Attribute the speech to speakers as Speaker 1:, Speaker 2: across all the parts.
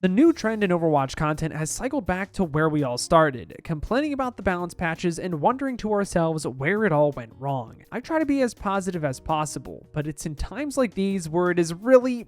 Speaker 1: The new trend in Overwatch content has cycled back to where we all started, complaining about the balance patches and wondering to ourselves where it all went wrong. I try to be as positive as possible, but it's in times like these where it is really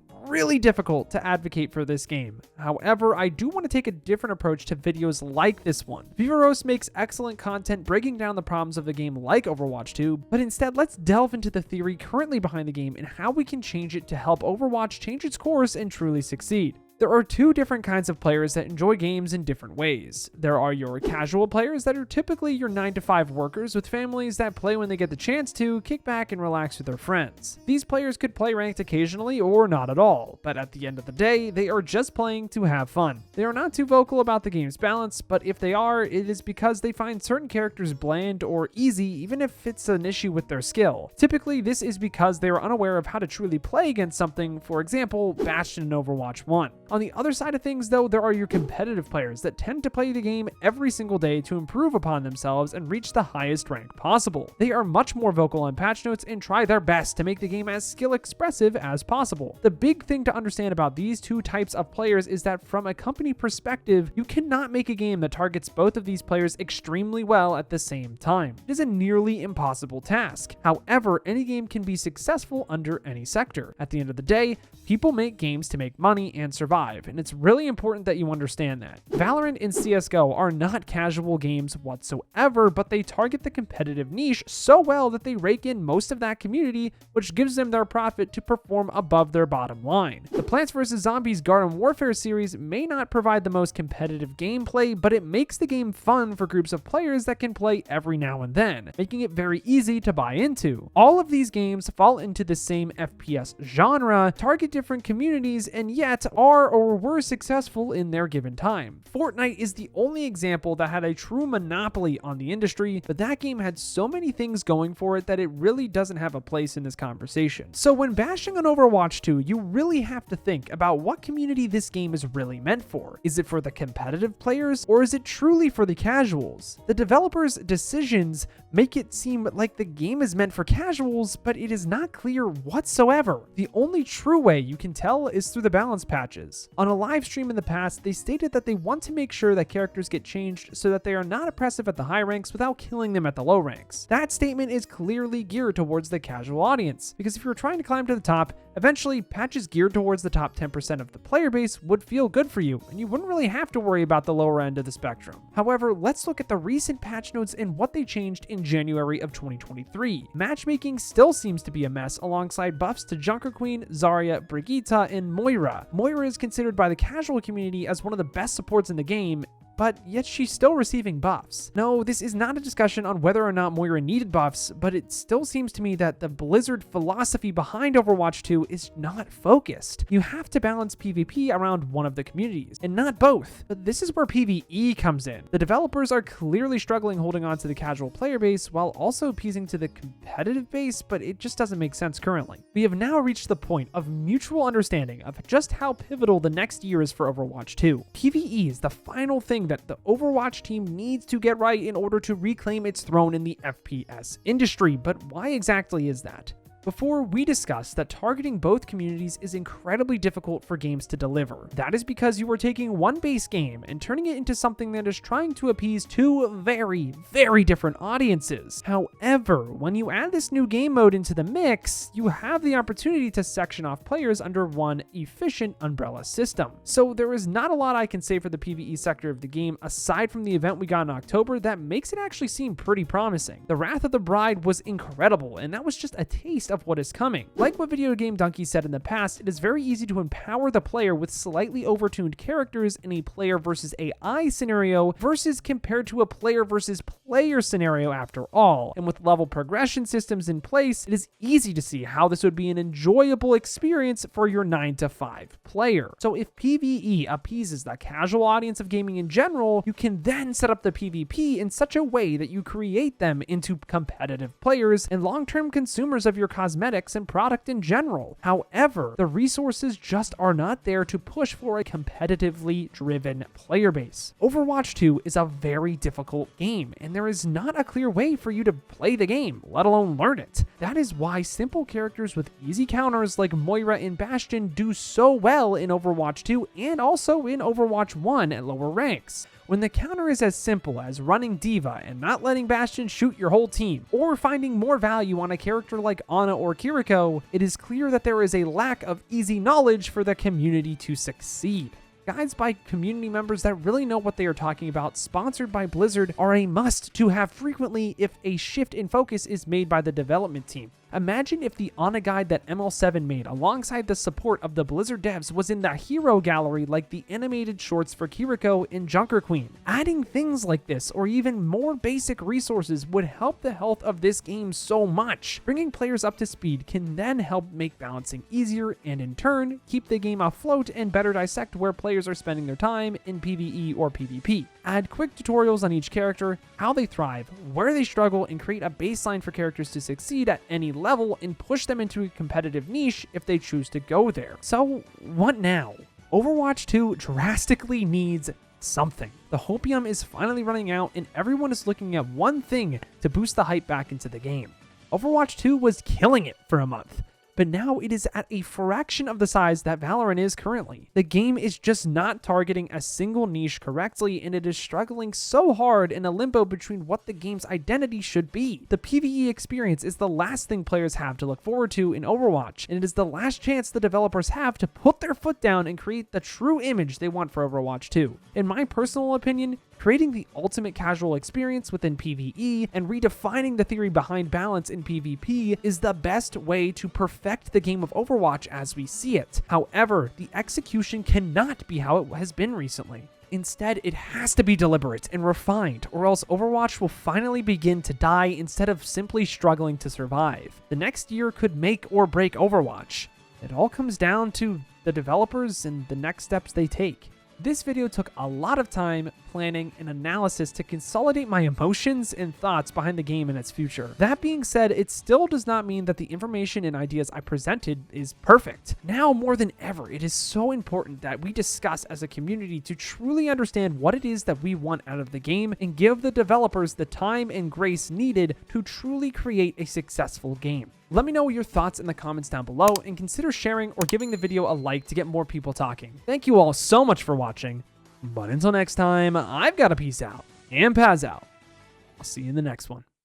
Speaker 1: difficult to advocate for this game. However, I do want to take a different approach to videos like this one. Viveros makes excellent content breaking down the problems of the game like Overwatch 2, but instead let's delve into the theory currently behind the game and how we can change it to help Overwatch change its course and truly succeed. There are two different kinds of players that enjoy games in different ways. There are your casual players that are typically your 9-to-5 workers with families that play when they get the chance to kick back and relax with their friends. These players could play ranked occasionally or not at all, but at the end of the day, they are just playing to have fun. They are not too vocal about the game's balance, but if they are, it is because they find certain characters bland or easy even if it's an issue with their skill. Typically, this is because they are unaware of how to truly play against something, for example, Bastion in Overwatch 1. On the other side of things, though, there are your competitive players that tend to play the game every single day to improve upon themselves and reach the highest rank possible. They are much more vocal on patch notes and try their best to make the game as skill expressive as possible. The big thing to understand about these two types of players is that from a company perspective, you cannot make a game that targets both of these players extremely well at the same time. It is a nearly impossible task. However, any game can be successful under any sector. At the end of the day, people make games to make money and survive, and it's really important that you understand that. Valorant and CSGO are not casual games whatsoever, but they target the competitive niche so well that they rake in most of that community, which gives them their profit to perform above their bottom line. The Plants vs. Zombies Garden Warfare series may not provide the most competitive gameplay, but it makes the game fun for groups of players that can play every now and then, making it very easy to buy into. All of these games fall into the same FPS genre, target different communities, and yet are or were successful in their given time. Fortnite is the only example that had a true monopoly on the industry, but that game had so many things going for it that it really doesn't have a place in this conversation. So when bashing on Overwatch 2, you really have to think about what community this game is really meant for. Is it for the competitive players, or is it truly for the casuals? The developers' decisions make it seem like the game is meant for casuals, but it is not clear whatsoever. The only true way you can tell is through the balance patches. On a live stream in the past, they stated that they want to make sure that characters get changed so that they are not oppressive at the high ranks without killing them at the low ranks. That statement is clearly geared towards the casual audience, because if you're trying to climb to the top, eventually patches geared towards the top 10% of the player base would feel good for you, and you wouldn't really have to worry about the lower end of the spectrum. However, let's look at the recent patch notes and what they changed in January of 2023. Matchmaking still seems to be a mess alongside buffs to Junker Queen, Zarya, Brigitte, and Moira. Moira is considered by the casual community as one of the best supports in the game, but yet she's still receiving buffs. No, this is not a discussion on whether or not Moira needed buffs, but it still seems to me that the Blizzard philosophy behind Overwatch 2 is not focused. You have to balance PvP around one of the communities, and not both. But this is where PvE comes in. The developers are clearly struggling holding on to the casual player base while also appeasing to the competitive base, but it just doesn't make sense currently. We have now reached the point of mutual understanding of just how pivotal the next year is for Overwatch 2. PvE is the final thing that the Overwatch team needs to get right in order to reclaim its throne in the FPS industry. But why exactly is that? Before, we discussed that targeting both communities is incredibly difficult for games to deliver. That is because you are taking one base game and turning it into something that is trying to appease two very different audiences. However, when you add this new game mode into the mix, you have the opportunity to section off players under one efficient umbrella system. So there is not a lot I can say for the PvE sector of the game aside from the event we got in October that makes it actually seem pretty promising. The Wrath of the Bride was incredible, and that was just a taste of what is coming. Like what Video Game Donkey said in the past, it is very easy to empower the player with slightly overtuned characters in a player versus AI scenario versus compared to a player versus player scenario after all. And with level progression systems in place, it is easy to see how this would be an enjoyable experience for your 9-to-5 player. So if PvE appeases the casual audience of gaming in general, you can then set up the PvP in such a way that you create them into competitive players and long-term consumers of your cosmetics and product in general. However, the resources just are not there to push for a competitively driven player base. Overwatch 2 is a very difficult game, and there is not a clear way for you to play the game, let alone learn it. That is why simple characters with easy counters like Moira and Bastion do so well in Overwatch 2 and also in Overwatch 1 at lower ranks. When the counter is as simple as running D.Va and not letting Bastion shoot your whole team, or finding more value on a character like Ana or Kiriko, it is clear that there is a lack of easy knowledge for the community to succeed. Guides by community members that really know what they are talking about, sponsored by Blizzard, are a must to have frequently if a shift in focus is made by the development team. Imagine if the Ana guide that ML7 made alongside the support of the Blizzard devs was in the hero gallery like the animated shorts for Kiriko in Junker Queen. Adding things like this or even more basic resources would help the health of this game so much. Bringing players up to speed can then help make balancing easier and in turn keep the game afloat and better dissect where players are spending their time in PvE or PvP. Add quick tutorials on each character, how they thrive, where they struggle, and create a baseline for characters to succeed at any level and push them into a competitive niche if they choose to go there. So what now? Overwatch 2 drastically needs something. The hopium is finally running out and everyone is looking at one thing to boost the hype back into the game. Overwatch 2 was killing it for a month, but now it is at a fraction of the size that Valorant is currently. The game is just not targeting a single niche correctly, and it is struggling so hard in a limbo between what the game's identity should be. The PvE experience is the last thing players have to look forward to in Overwatch, and it is the last chance the developers have to put their foot down and create the true image they want for Overwatch 2. In my personal opinion, creating the ultimate casual experience within PvE and redefining the theory behind balance in PvP is the best way to perfect the game of Overwatch as we see it. However, the execution cannot be how it has been recently. Instead, it has to be deliberate and refined, or else Overwatch will finally begin to die instead of simply struggling to survive. The next year could make or break Overwatch. It all comes down to the developers and the next steps they take. This video took a lot of time, planning, and analysis to consolidate my emotions and thoughts behind the game and its future. That being said, it still does not mean that the information and ideas I presented is perfect. Now more than ever, it is so important that we discuss as a community to truly understand what it is that we want out of the game and give the developers the time and grace needed to truly create a successful game. Let me know your thoughts in the comments down below and consider sharing or giving the video a like to get more people talking. Thank you all so much for watching, but until next time, I've got to peace out and Paz out. I'll see you in the next one.